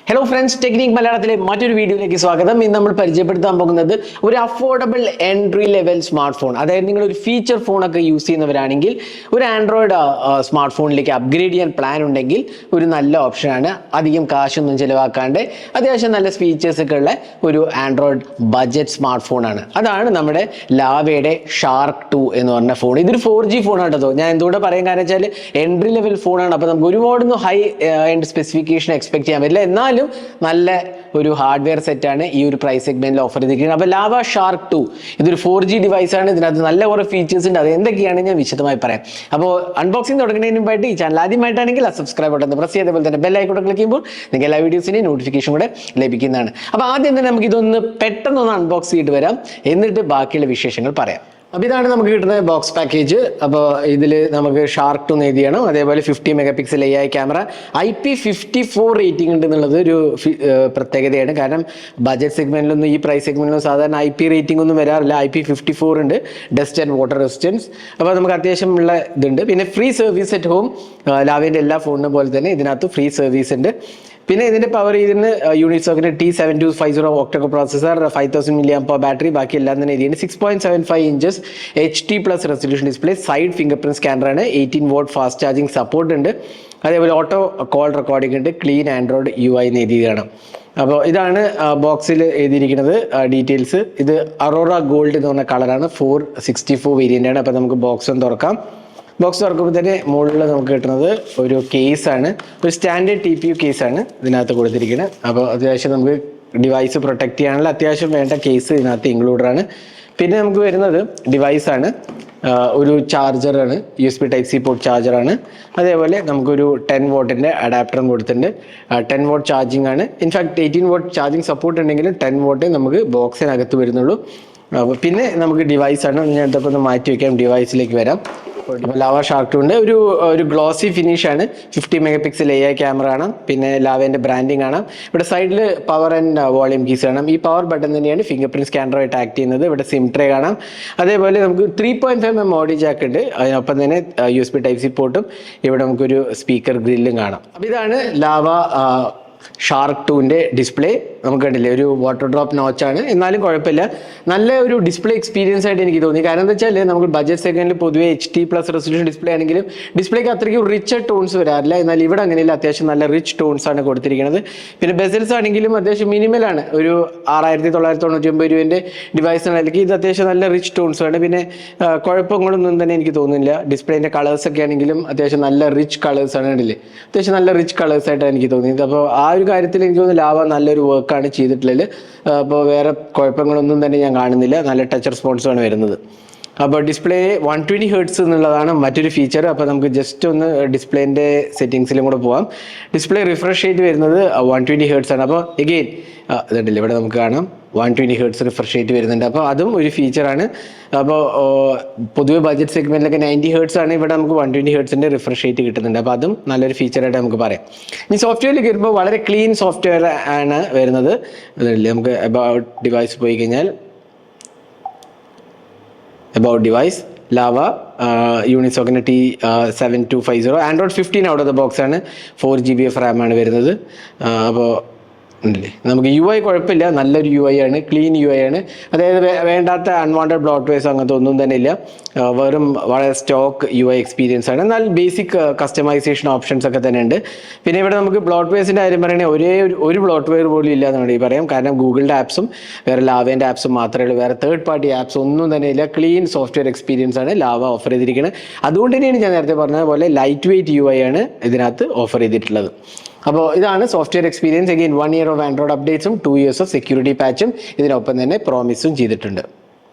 Hello friends, technique മലയാളത്തിലെ മറ്റൊരു വീഡിയോയിലേക്ക് സ്വാഗതം. ഇന്ന് നമ്മൾ പരിചയപ്പെടുത്താൻ പോകുന്നത് ഒരു affordable entry level smart phone. അതായത് നിങ്ങൾ ഒരു ഫീച്ചർ ഫോണൊക്കെ യൂസ് ചെയ്യുന്നവരാണെങ്കിൽ ഒരു ആൻഡ്രോയിഡ് സ്മാർട്ട് ഫോണിലേക്ക് അപ്ഗ്രേഡ് ചെയ്യാൻ പ്ലാൻ ഉണ്ടെങ്കിൽ ഒരു നല്ല ഓപ്ഷനാണ്. അധികം കാശൊന്നും ചിലവാക്കാണ്ട് അത്യാവശ്യം നല്ല ഫീച്ചേഴ്സ് ഒക്കെ ഉള്ള ഒരു ആൻഡ്രോയിഡ് ബഡ്ജറ്റ് സ്മാർട്ട് ഫോണാണ്. അതാണ് നമ്മുടെ ലാവയുടെ ഷാർക്ക് 2 എന്ന് പറഞ്ഞ ഫോൺ. ഇതൊരു 4G ഫോണാണ് കേട്ടോ. ഞാൻ എന്തുകൊണ്ട് പറയാൻ കാരണം വെച്ചാൽ എൻട്രി ലെവൽ ഫോണാണ്. അപ്പോൾ നമുക്ക് ഒരുപാടൊന്നും ഹൈ എൻഡ് സ്പെസിഫിക്കേഷൻ എക്സ്പെക്ട് ചെയ്യാൻ പറ്റില്ല. എന്നാലും നല്ല ഒരു ഹാർഡ്വെയർ സെറ്റാണ് ഈ ഒരു പ്രൈസ് സെഗ്മെന്റിൽ ഓഫർ ചെയ്തിരിക്കുന്നത്. അപ്പോൾ ലാവ ഷാർക്ക് 2 ഇതൊരു 4G ഡിവൈസ് ആണ്. ഇതിനകത്ത് നല്ല കുറേ ഫീച്ചേഴ്സ് ഉണ്ട്. അത് എന്തൊക്കെയാണ് ഞാൻ വിശദമായി പറയാം. അപ്പോൾ അൺബോക്സിംഗ് തുടങ്ങുന്നതിന് മുമ്പായിട്ട് ഈ ചാനൽ ആദ്യമായിട്ടാണെങ്കിൽ ആ സബ്സ്ക്രൈബ് ബട്ടൺ പ്രസ് ചെയ്ത് അതുപോലെ തന്നെ ബെൽ ഐക്കൺ ക്ലിക്ക് ചെയ്യുമ്പോൾ നിങ്ങൾക്ക് എല്ലാ വീഡിയോസിന്റെയും നോട്ടിഫിക്കേഷൻ കൂടെ ലഭിക്കുന്നതാണ്. അപ്പോൾ ആദ്യം തന്നെ നമുക്ക് ഇതൊന്ന് പെട്ടെന്നൊന്ന് അൺബോക്സ് ചെയ്തിട്ട് വരാം, എന്നിട്ട് ബാക്കിയുള്ള വിശേഷങ്ങൾ പറയാം. അപ്പോൾ ഇതാണ് നമുക്ക് കിട്ടുന്ന ബോക്സ് പാക്കേജ്. അപ്പോൾ ഇതിൽ നമുക്ക് ഷാർക്ക് 2 എഴുതി ചെയ്യണം. അതേപോലെ 50 MP AI camera, IP54 rating ഉണ്ട് എന്നുള്ളത് ഒരു പ്രത്യേകതയാണ്. കാരണം ബഡ്ജറ്റ് സെഗ്മെന്റിലൊന്നും ഈ പ്രൈസ് സെഗ്മെന്റിലൊന്നും സാധാരണ IP റേറ്റിംഗ് ഒന്നും വരാറില്ല. IP54 ഉണ്ട്, ഡസ്റ്റ് ആൻഡ് വാട്ടർ റെസിസ്റ്റൻസ്. അപ്പോൾ നമുക്ക് അത്യാവശ്യമുള്ള ഇതുണ്ട്. പിന്നെ ഫ്രീ സർവീസ് അറ്റ് ഹോം. ലാവേൻ്റെ എല്ലാ ഫോണിനും പോലെ തന്നെ ഇതിനകത്ത് ഫ്രീ സർവീസ് ഉണ്ട്. പിന്നെ ഇതിന്റെ പവർ ഇതിന് യൂണിസോക്കിന്റെ T7250 octo processor, 5000 mAh battery, ബാക്കി എല്ലാം തന്നെ ഇതിന് 6.75 inches HD+ resolution display, side finger print സ്കാനറാണ്, 18 വാട്ട് ഫാസ്റ്റ് ചാർജിങ് സപ്പോർട്ട് ഉണ്ട്. അതേപോലെ ഓട്ടോ കോൾ റെക്കോർഡിംഗ് ഉണ്ട്, ക്ലീൻ ആൻഡ്രോയിഡ് UI എന്ന് എഴുതിയതാണ്. അപ്പോൾ ഇതാണ് ബോക്സിൽ എഴുതിയിരിക്കുന്നത് ഡീറ്റെയിൽസ്. ഇത് അറോറ ഗോൾഡ് എന്ന് പറഞ്ഞ കളറാണ്, 464 വേരിയൻ്റ് ആണ്. അപ്പോൾ നമുക്ക് ബോക്സ് ഒന്ന് തുറക്കാം. ബോക്സ് തുറക്കുമ്പോൾ തന്നെ മുകളിൽ നമുക്ക് കിട്ടുന്നത് ഒരു കേസാണ്, ഒരു സ്റ്റാൻഡേർഡ് TPU കേസാണ് ഇതിനകത്ത് കൊടുത്തിരിക്കുന്നത്. അപ്പോൾ അത്യാവശ്യം നമുക്ക് ഡിവൈസ് പ്രൊട്ടക്ട് ചെയ്യാനുള്ള അത്യാവശ്യം വേണ്ട കേസ് ഇതിനകത്ത് ഇൻക്ലൂഡാണ്. പിന്നെ നമുക്ക് വരുന്നത് ഡിവൈസാണ്, ഒരു ചാർജറാണ്, USB Type-C പോർട്ട് ചാർജറാണ്. അതേപോലെ നമുക്കൊരു 10 വാട്ടിൻ്റെ അഡാപ്റ്ററും കൊടുത്തിട്ടുണ്ട്. 10 വാട്ട് ചാർജിങ് ആണ്. ഇൻഫാക്ട് 18 വാട്ട് ചാർജിങ് സപ്പോർട്ട് ഉണ്ടെങ്കിലും 10 വാട്ട് നമുക്ക് ബോക്സിനകത്ത് വരുന്നുള്ളൂ. പിന്നെ നമുക്ക് ഡിവൈസാണ്. ഞാൻ ഇതൊക്കെ ഒന്ന് മാറ്റി വയ്ക്കാം, ഡിവൈസിലേക്ക് വരാം. അപ്പോൾ ലാവ ഷാർക്ക് 2 ഉണ്ട്. ഒരു ഗ്ലോസി ഫിനിഷ് ആണ്. 50 MP AI ക്യാമറ ആണ്. പിന്നെ ലാവേൻ്റെ ബ്രാൻഡിങ് ആണ്. ഇവിടെ സൈഡിൽ പവർ ആൻഡ് വോളിയം കീസ് കാണാം. ഈ പവർ ബട്ടൺ തന്നെയാണ് ഫിംഗർ പ്രിന്റ് സ്കാനറായിട്ട് ആക്ട് ചെയ്യുന്നത്. ഇവിടെ സിം ട്രേ കാണാം. അതേപോലെ നമുക്ക് 3.5mm ഓഡിയോ ജാക്ക് ഉണ്ട്. അതിനൊപ്പം തന്നെ USB Type-C പോർട്ടും ഇവിടെ നമുക്കൊരു സ്പീക്കർ ഗ്രില്ലും കാണാം. അപ്പോൾ ഇതാണ് ലാവ ഷാർക്ക് 2ൻ്റെ ഡിസ്പ്ലേ. നമുക്ക് കണ്ടില്ലേ, ഒരു വാട്ടർ ഡ്രോപ്പ് നോച്ചാണ്, എന്നാലും കുഴപ്പമില്ല. നല്ല ഒരു ഡിസ്പ്ലേ എക്സ്പീരിയൻസ് ആയിട്ട് എനിക്ക് തോന്നി. കാരണം എന്താ വെച്ചാൽ നമുക്ക് ബഡ്ജറ്റ് സെഗ്മെന്റിൽ പൊതുവെ HD+ റെസൊല്യൂഷൻ ഡിസ്പ്ലേ ആണെങ്കിലും ഡിസ്പ്ലേക്ക് അത്രയ്ക്ക് റിച്ച് ടോൺസ് വരാറില്ല. എന്നാൽ ഇവിടെ അങ്ങനെയില്ല, അത്യാവശ്യം നല്ല റിച്ച് ടോൺസ് ആണ് കൊടുത്തിരിക്കുന്നത്. പിന്നെ ബെസൽസ് ആണെങ്കിലും അത്യാവശ്യം മിനിമലാണ്. ഒരു 6999 രൂപേൻ്റെ ഡിവൈസ് ആണെങ്കിൽ ഇത് അത്യാവശ്യം നല്ല റിച്ച് ടോൺസ് ആണ്. പിന്നെ കുഴപ്പങ്ങളൊന്നും തന്നെ എനിക്ക് തോന്നുന്നില്ല. ഡിസ്പ്ലേൻ്റെ കളേഴ്സ് ഒക്കെ ആണെങ്കിലും അത്യാവശ്യം നല്ല റിച്ച് കളേഴ്സ് ആണ്. കണ്ടില്ലേ, അത്യാവശ്യം നല്ല റിച്ച് കളേഴ്സ് ആയിട്ടാണ് എനിക്ക് തോന്നിയത്. അപ്പോൾ ആ ഒരു കാര്യത്തിൽ എനിക്ക് തോന്നുന്നു ലാവ നല്ലൊരു വർക്കാണ് ചെയ്തിട്ടുള്ളത്. അപ്പോൾ വേറെ കുഴപ്പങ്ങളൊന്നും തന്നെ ഞാൻ കാണുന്നില്ല. നല്ല ടച്ച് റെസ്പോൺസാണ് വരുന്നത്. അപ്പോൾ ഡിസ്പ്ലേ 120 Hz എന്നുള്ളതാണ് മറ്റൊരു ഫീച്ചർ. അപ്പോൾ നമുക്ക് ജസ്റ്റ് ഒന്ന് ഡിസ്പ്ലേൻ്റെ സെറ്റിങ്സിലും കൂടെ പോകാം. ഡിസ്പ്ലേ റിഫ്രഷ് റേറ്റ് വരുന്നത് 120 Hz ആണ്. അപ്പോൾ എഗെയിൻ ഇതുണ്ടല്ലോ, ഇവിടെ നമുക്ക് കാണാം 120 Hz റിഫ്രഷ് റേറ്റ് വരുന്നുണ്ട്. അപ്പോൾ അതും ഒരു ഫീച്ചറാണ്. അപ്പോൾ പൊതുവെ ബഡ്ജറ്റ് സെഗ്മെന്റിലൊക്കെ 90 Hz ആണ്. ഇവിടെ നമുക്ക് 120 Hz റിഫ്രഷ് റേറ്റ് കിട്ടുന്നുണ്ട്. അപ്പോൾ അതും നല്ലൊരു ഫീച്ചറായിട്ട് നമുക്ക് പറയാം. ഇനി സോഫ്റ്റ്വെയറിലേക്ക് വരുമ്പോൾ വളരെ ക്ലീൻ സോഫ്റ്റ്വെയർ ആണ് വരുന്നത്. അതല്ലേ, നമുക്ക് അബൌട്ട് ഡിവൈസ് പോയി കഴിഞ്ഞാൽ അബൌട്ട് ഡിവൈസ് ലാവ യൂണിസോക്കിൻ്റെ T7250 android 15 out of the box ആണ്. 4GB RAM ആണ് വരുന്നത്. അപ്പോൾ ഉണ്ടല്ലേ, നമുക്ക് UI കുഴപ്പമില്ല, നല്ലൊരു UI ആണ്, ക്ലീൻ UI ആണ്. അതായത് വേണ്ടാത്ത അൺവാണ്ടഡ് ബ്ലോട്ട്വെയർസ് അങ്ങനത്തെ ഒന്നും തന്നെ ഇല്ല. വെറും വളരെ സ്റ്റോക്ക് UI എക്സ്പീരിയൻസ് ആണ്. എന്നാൽ ബേസിക് കസ്റ്റമൈസേഷൻ ഓപ്ഷൻസ് ഒക്കെ തന്നെ ഉണ്ട്. പിന്നെ ഇവിടെ നമുക്ക് ബ്ലോട്ട്വെയർസിൻ്റെ കാര്യം പറയുകയാണെങ്കിൽ ഒരു ബ്ലോട്ട്വെയർ പോലും ഇല്ല എന്ന് വേണമെങ്കിൽ പറയാം. കാരണം ഗൂഗിളിൻ്റെ ആപ്സും വേറെ ലാവേൻ്റെ ആപ്സും മാത്രമേ ഉള്ളൂ. വേറെ തേർഡ് പാർട്ടി ആപ്സ് ഒന്നും തന്നെ ഇല്ല. ക്ലീൻ സോഫ്റ്റ്വെയർ എക്സ്പീരിയൻസ് ആണ് ലാവ ഓഫർ ചെയ്തിരിക്കുന്നത്. അതുകൊണ്ട് തന്നെയാണ് ഞാൻ നേരത്തെ പറഞ്ഞ പോലെ ലൈറ്റ് വെയ്റ്റ് UI ആണ് ഇതിനകത്ത് ഓഫർ ചെയ്തിട്ടുള്ളത്. അപ്പോൾ ഇതാണ് software experience. Again 1 year of android അപ്ഡേറ്റ്സും 2 years ഓഫ് സെക്യൂരിറ്റി പാച്ചും ഇതിനൊപ്പം തന്നെ പ്രോമിസും ചെയ്തിട്ടുണ്ട്.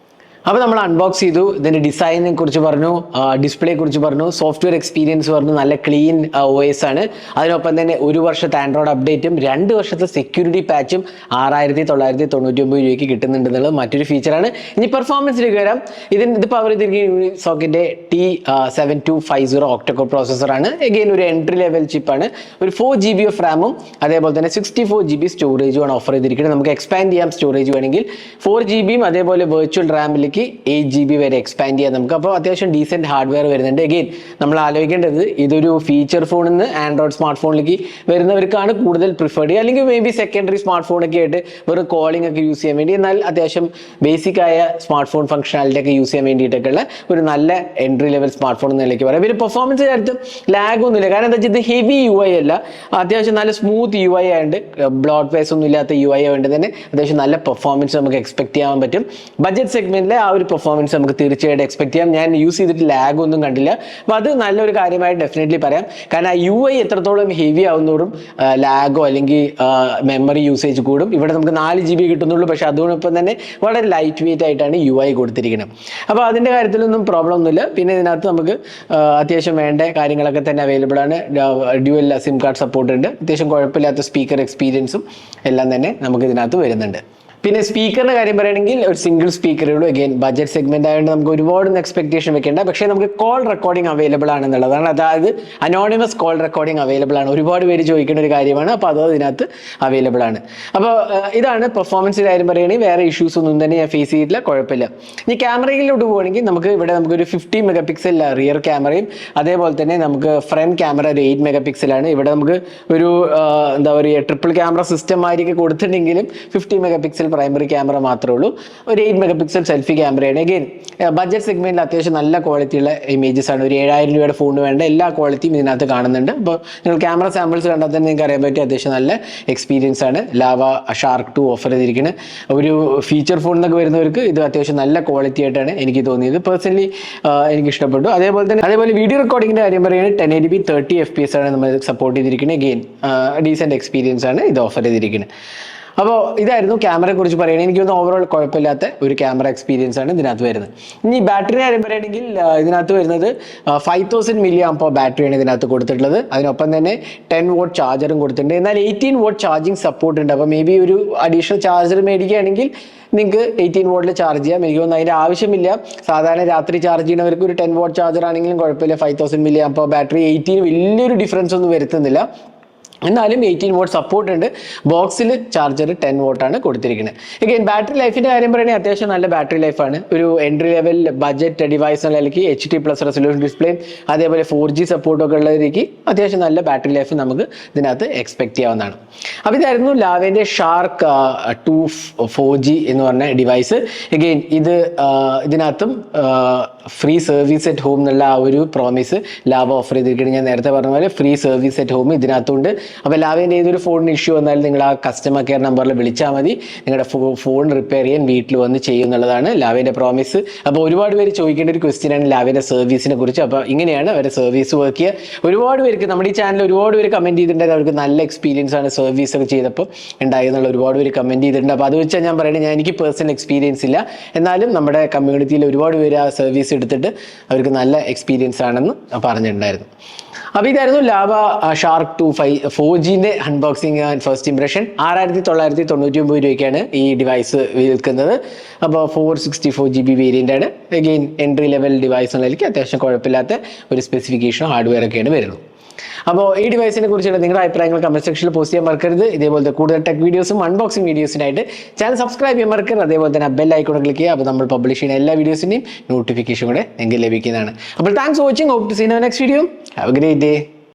അപ്പോൾ നമ്മൾ അൺബോക്സ് ചെയ്തു. ഇതിൻ്റെ ഡിസൈനിനെ കുറിച്ച് പറഞ്ഞു, ഡിസ്പ്ലേയെ കുറിച്ച് പറഞ്ഞു, സോഫ്റ്റ്വെയർ എക്സ്പീരിയൻസ് പറഞ്ഞു. നല്ല ക്ലീൻ OS ആണ്. അതിനൊപ്പം തന്നെ 1 വർഷത്തെ ആൻഡ്രോയിഡ് അപ്ഡേറ്റും 2 വർഷത്തെ സെക്യൂരിറ്റി പാച്ചും 6999 രൂപയ്ക്ക് കിട്ടുന്നുണ്ടെന്നുള്ളത് മറ്റൊരു ഫീച്ചറാണ്. ഇനി പെർഫോമൻസിലേക്ക് വരാം. ഇത് പവർ ചെയ്തിരിക്കുന്ന സോക്കറ്റിൻ്റെ T7250 ഒക്ടോ പ്രോസസ്സറാണ്. എഗെയിൻ ഒരു എൻട്രി ലെവൽ ചിപ്പാണ്. ഒരു 4GB ഓഫ് റാമും അതേപോലെ തന്നെ 64GB സ്റ്റോറേജുമാണ് ഓഫർ ചെയ്തിരിക്കുന്നത്. നമുക്ക് എക്സ്പാൻഡ് ചെയ്യാം സ്റ്റോറേജ് വേണമെങ്കിൽ. 4GB അതേപോലെ വെർച്വൽ റാമിലേക്ക് ലേക്ക് 8 GB വരെ എക്സ്പാൻഡ് ചെയ്യാം നമുക്ക്. അപ്പോൾ അത്യാവശ്യം ഡീസെന്റ് ഹാർഡ്വെയർ വരുന്നുണ്ട്. അഗെയിൻ നമ്മൾ ആലോചിക്കേണ്ടത് ഇതൊരു ഫീച്ചർ ഫോണിൽ നിന്ന് ആൻഡ്രോയിഡ് സ്മാർട്ട് ഫോണിലേക്ക് വരുന്നവർക്കാണ് കൂടുതൽ പ്രിഫേർഡ് ചെയ്യുക, അല്ലെങ്കിൽ മേ ബി സെക്കൻഡറി സ്മാർട്ട് ഫോണൊക്കെ ആയിട്ട് വെറും കോളിംഗ് ഒക്കെ യൂസ് ചെയ്യാൻ വേണ്ടി, എന്നാൽ അത്യാവശ്യം ബേസിക് ആയ സ്മാർട്ട് ഫോൺ ഫംഗ്ഷനാലിറ്റി ഒക്കെ യൂസ് ചെയ്യാൻ വേണ്ടിയിട്ടൊക്കെയുള്ള ഒരു നല്ല എൻട്രി ലെവൽ സ്മാർട്ട് ഫോൺ എന്നതിലേക്ക് പറയാം. പിന്നെ പെർഫോമൻസ് കാര്യത്തും ലാഗ് ഒന്നുമില്ല, കാരണം എന്താ വെച്ചാൽ ഇത് ഹെവി UI അല്ല, അത്യാവശ്യം നല്ല സ്മൂത്ത് UI ആയതുകൊണ്ട്, ബ്ലോട്ട് ഫേസ് ഒന്നും ഇല്ലാത്ത UI ആയതുകൊണ്ട് തന്നെ അത്യാവശ്യം നല്ല പെർഫോമൻസ് നമുക്ക് എക്സ്പെക്ട് ചെയ്യാൻ പറ്റും. ബഡ്ജറ്റ് സെഗ്മെന്റിലെ ആ ഒരു പെർഫോമൻസ് നമുക്ക് തീർച്ചയായിട്ടും എക്സ്പെക്ട് ചെയ്യാം. ഞാൻ യൂസ് ചെയ്തിട്ട് ലാഗ് ഒന്നും കണ്ടില്ല. അപ്പോൾ അത് നല്ലൊരു കാര്യമായിട്ട് ഡെഫിനറ്റ്ലി പറയാം. കാരണം ആ UI എത്രത്തോളം ഹെവി ആവുന്നതോറും ലാഗോ അല്ലെങ്കിൽ മെമ്മറി യൂസേജ് കൂടും. ഇവിടെ നമുക്ക് 4 GB കിട്ടുന്നുള്ളൂ, പക്ഷെ അതോടൊപ്പം തന്നെ വളരെ ലൈറ്റ് വെയിറ്റ് ആയിട്ടാണ് UI കൊടുത്തിരിക്കുന്നത്. അപ്പോൾ അതിൻ്റെ കാര്യത്തിലൊന്നും പ്രോബ്ലം ഒന്നുമില്ല. പിന്നെ ഇതിനകത്ത് നമുക്ക് അത്യാവശ്യം വേണ്ട കാര്യങ്ങളൊക്കെ തന്നെ അവൈലബിൾ ആണ്. ഡ്യുവൽ സിം കാർഡ് സപ്പോർട്ട് ഉണ്ട്. അത്യാവശ്യം കുഴപ്പമില്ലാത്ത സ്പീക്കർ എക്സ്പീരിയൻസും എല്ലാം തന്നെ നമുക്ക് ഇതിനകത്ത് വരുന്നുണ്ട്. പിന്നെ സ്പീക്കറിന്റെ കാര്യം പറയുകയാണെങ്കിൽ ഒരു സിംഗിൾ സ്പീക്കറേ ഉള്ളൂ. അഗെയിൻ ബഡ്ജറ്റ് സെഗ്മെന്റ് ആയതുകൊണ്ട് നമുക്ക് ഒരുപാടൊന്നും എക്സ്പെക്ടേഷൻ വെക്കേണ്ട, പക്ഷേ നമുക്ക് കോൾ റെക്കോർഡിംഗ് അവൈലബിൾ ആണെന്നുള്ളതാണ്. അതായത് അനോണിമസ് കോൾ റെക്കോർഡിംഗ് അവൈലബിൾ ആണ്. ഒരുപാട് പേര് ചോദിക്കേണ്ട ഒരു കാര്യമാണ്. അപ്പോൾ അത് ഇതിനകത്ത് അവൈലബിൾ ആണ്. അപ്പോൾ ഇതാണ് പെർഫോമൻസിന്റെ കാര്യം പറയുകയാണെങ്കിൽ വേറെ ഇഷ്യൂസ് ഒന്നും തന്നെ ഞാൻ ഫേസ് ചെയ്തിട്ടില്ല, കുഴപ്പമില്ല. ഇനി ക്യാമറയിലോട്ട് പോവുകയാണെങ്കിൽ നമുക്ക് ഇവിടെ നമുക്കൊരു 50 MP റിയർ ക്യാമറയും അതേപോലെ തന്നെ നമുക്ക് ഫ്രണ്ട് ക്യാമറ ഒരു 8 MP ആണ്. ഇവിടെ നമുക്ക് ഒരു എന്താ പറയുക ട്രിപ്പിൾ ക്യാമറ സിസ്റ്റം ആയിരിക്കും കൊടുത്തിട്ടുണ്ടെങ്കിലും 50 MP പ്രൈമറി ക്യാമറ മാത്രമേ ഉള്ളൂ. ഒരു 8 MP സെൽഫി ക്യാമറയാണ്. അഗെയിൻ ബഡ്ജറ്റ് സെഗ്മെന്റിൽ അത്യാവശ്യം നല്ല ക്വാളിറ്റിയുള്ള ഇമേജസ് ആണ്. ഒരു 7000 രൂപയുടെ ഫോണിന് വേണ്ട എല്ലാ ക്വാളിറ്റിയും ഇതിനകത്ത് കാണുന്നുണ്ട്. അപ്പോൾ നിങ്ങൾ ക്യാമറ സാമ്പിൾസ് കണ്ടാൽ തന്നെ നിങ്ങൾക്ക് അറിയാൻ പറ്റും അത്യാവശ്യം നല്ല എക്സ്പീരിയൻസ് ആണ് ലാവ ഷാർക്ക് 2 ഓഫർ ചെയ്തിരിക്കുന്നത്. ഒരു ഫീച്ചർ ഫോൺ എന്നൊക്കെ വരുന്നവർക്ക് ഇത് അത്യാവശ്യം നല്ല ക്വാളിറ്റി ആയിട്ടാണ് എനിക്ക് തോന്നിയത്. പേഴ്സണലി എനിക്ക് ഇഷ്ടപ്പെട്ടു. അതേപോലെ വീഡിയോ റെക്കോർഡിങ്ങിന്റെ കാര്യം പറയുകയാണെങ്കിൽ 1080p 30 FPS ആണ് നമ്മൾ സപ്പോർട്ട് ചെയ്തിരിക്കുന്നത്. അഗെയിൻ ഡീസെന്റ് എക്സ്പീരിയൻസ് ആണ് ഇത് ഓഫർ ചെയ്തിരിക്കുന്നത്. അപ്പോൾ ഇതായിരുന്നു ക്യാമറയെ കുറിച്ച് പറയുന്നത്. എനിക്ക് തോന്നുന്നു ഓവറോൾ കുഴപ്പമില്ലാത്ത ഒരു ക്യാമറ എക്സ്പീരിയൻസ് ആണ് ഇതിനകത്ത് വരുന്നത്. ഇനി ബാറ്ററി കാര്യം പറയുകയാണെങ്കിൽ ഇതിനകത്ത് വരുന്നത് 5000 mAh ബാറ്ററിയാണ് ഇതിനകത്ത് കൊടുത്തിട്ടുള്ളത്. അതിനൊപ്പം തന്നെ 10 watt ചാർജറും കൊടുത്തിട്ടുണ്ട്. എന്നാൽ 18 watt ചാർജിങ് സപ്പോർട്ട് ഉണ്ട്. അപ്പോൾ മേ ബി ഒരു അഡീഷണൽ ചാർജർ മേടിക്കുകയാണെങ്കിൽ നിങ്ങൾക്ക് 18 watt ചാർജ് ചെയ്യാം. എനിക്ക് തോന്നുന്നു അതിൻ്റെ ആവശ്യമില്ല. സാധാരണ രാത്രി ചാർജ് ചെയ്യുന്നവർക്ക് ഒരു 10 watt ചാർജർ ആണെങ്കിലും കുഴപ്പമില്ല. 5000 mAh ബാറ്ററി 18 വലിയൊരു ഡിഫറൻസ് ഒന്നും വരുത്തുന്നില്ല. എന്നാലും 18 watt സപ്പോർട്ട് ഉണ്ട്. ബോക്സിൽ ചാർജർ 10 watt ആണ് കൊടുത്തിരിക്കുന്നത്. അഗെയിൻ ബാറ്ററി ലൈഫിന്റെ കാര്യം പറയുകയാണെങ്കിൽ അത്യാവശ്യം നല്ല ബാറ്ററി ലൈഫാണ്. ഒരു എൻട്രി ലെവൽ ബഡ്ജറ്റ് ഡിവൈസ് നിലയ്ക്ക് HD+ റെസൊല്യൂഷൻ ഡിസ്പ്ലേ അതേപോലെ 4G സപ്പോർട്ടൊക്കെ ഉള്ളതിലേക്ക് അത്യാവശ്യം നല്ല ബാറ്ററി ലൈഫ് നമുക്ക് ഇതിനകത്ത് എക്സ്പെക്ട് ചെയ്യാവുന്നതാണ്. അപ്പോൾ ഇതായിരുന്നു ലാവേൻ്റെ ഷാർക്ക് 2 4G എന്ന് പറഞ്ഞ ഡിവൈസ്. അഗെയിൻ ഇതിനകത്തും ഫ്രീ സർവീസ് അറ്റ് ഹോം എന്നുള്ള ആ ഒരു പ്രോമിസ് ലാവ ഓഫർ ചെയ്തിരിക്കുന്നത്. ഞാൻ നേരത്തെ പറഞ്ഞ പോലെ ഫ്രീ സർവീസ് അറ്റ് ഹോം ഇതിനകത്തുണ്ട്. അപ്പോൾ ലാവേൻ്റെ ഏതൊരു ഫോണിന് ഇഷ്യൂ വന്നാലും നിങ്ങൾ ആ കസ്റ്റമർ കെയർ നമ്പറിൽ വിളിച്ചാൽ മതി. നിങ്ങളുടെ ഫോൺ റിപ്പയർ ചെയ്യാൻ വീട്ടിൽ വന്ന് ചെയ്യുന്നുള്ളതാണ് ലാവേൻ്റെ പ്രോമിസ്. അപ്പോൾ ഒരുപാട് പേര് ചോദിക്കേണ്ട ഒരു ക്വസ്റ്റ്യൻ ആണ് ലാവേൻ്റെ സർവീസിനെ കുറിച്ച്. അപ്പോൾ ഇങ്ങനെയാണ് അവരുടെ സർവീസ് വർക്ക് ചെയ്യുക. ഒരുപാട് പേർക്ക് നമ്മുടെ ഈ ചാനൽ ഒരുപാട് പേര് കമൻറ്റ് ചെയ്തിട്ടുണ്ട് അവർക്ക് നല്ല എക്സ്പീരിയൻസ് ആണ് സർവീസ് ഒക്കെ ചെയ്തപ്പോൾ ഉണ്ടായി എന്നുള്ള ഒരുപാട് പേര് കമൻറ്റ് ചെയ്തിട്ടുണ്ട്. അപ്പോൾ അത് വെച്ചാൽ ഞാൻ പറയുന്നത് എനിക്ക് പേഴ്സണൽ എക്സ്പീരിയൻസ് ഇല്ല, എന്നാലും നമ്മുടെ കമ്മ്യൂണിറ്റിയിൽ ഒരുപാട് പേര് ആ സർവീസ് എടുത്തിട്ട് അവർക്ക് നല്ല എക്സ്പീരിയൻസ് ആണെന്ന് പറഞ്ഞിട്ടുണ്ടായിരുന്നു. അപ്പോൾ ഇതായിരുന്നു ലാവ ഷാർക്ക് 2 4Gന്റെ അൺബോക്സിങ് ആൻഡ് ഫസ്റ്റ് ഇംപ്രഷൻ. 6999 രൂപയ്ക്കാണ് ഈ ഡിവൈസ് വിൽക്കുന്നത്. അപ്പോൾ 464 GB വേരിയൻ്റ് ആണ്. അഗെയിൻ എൻട്രി ലെവൽ ഡിവൈസ് എന്നതിലേക്ക് അത്യാവശ്യം കുഴപ്പമില്ലാത്ത ഒരു സ്പെസിഫിക്കേഷനോ ഹാർഡ്വെയർ ഒക്കെയാണ് വരുന്നത്. അപ്പോൾ ഈ ഡിവൈസിനെ കുറിച്ചുള്ള നിങ്ങളുടെ അഭിപ്രായങ്ങൾ കമന്റ് സെക്ഷനിൽ പോസ്റ്റ് ചെയ്യാൻ മറക്കരുത്. ഇതേപോലത്തെ കൂടുതൽ ടെക് വീഡിയോസും അൺബോക്സിംഗ് വീഡിയോസിനായിട്ട് ചാനൽ സബ്സ്ക്രൈബ് ചെയ്യാൻ മറക്കരുത്. അതേപോലെ തന്നെ ബെൽ ഐക്കൺ ക്ലിക്ക് ചെയ്യുക. അപ്പോൾ നമ്മൾ പബ്ലിഷ് ചെയ്യുന്ന എല്ലാ വീഡിയോസിൻ്റെയും നോട്ടിഫിക്കേഷൻ കൂടെ നിങ്ങൾക്ക് ലഭിക്കുന്നതാണ്. അപ്പോൾ thanks for watching. Hope to see you next video. Have a great day.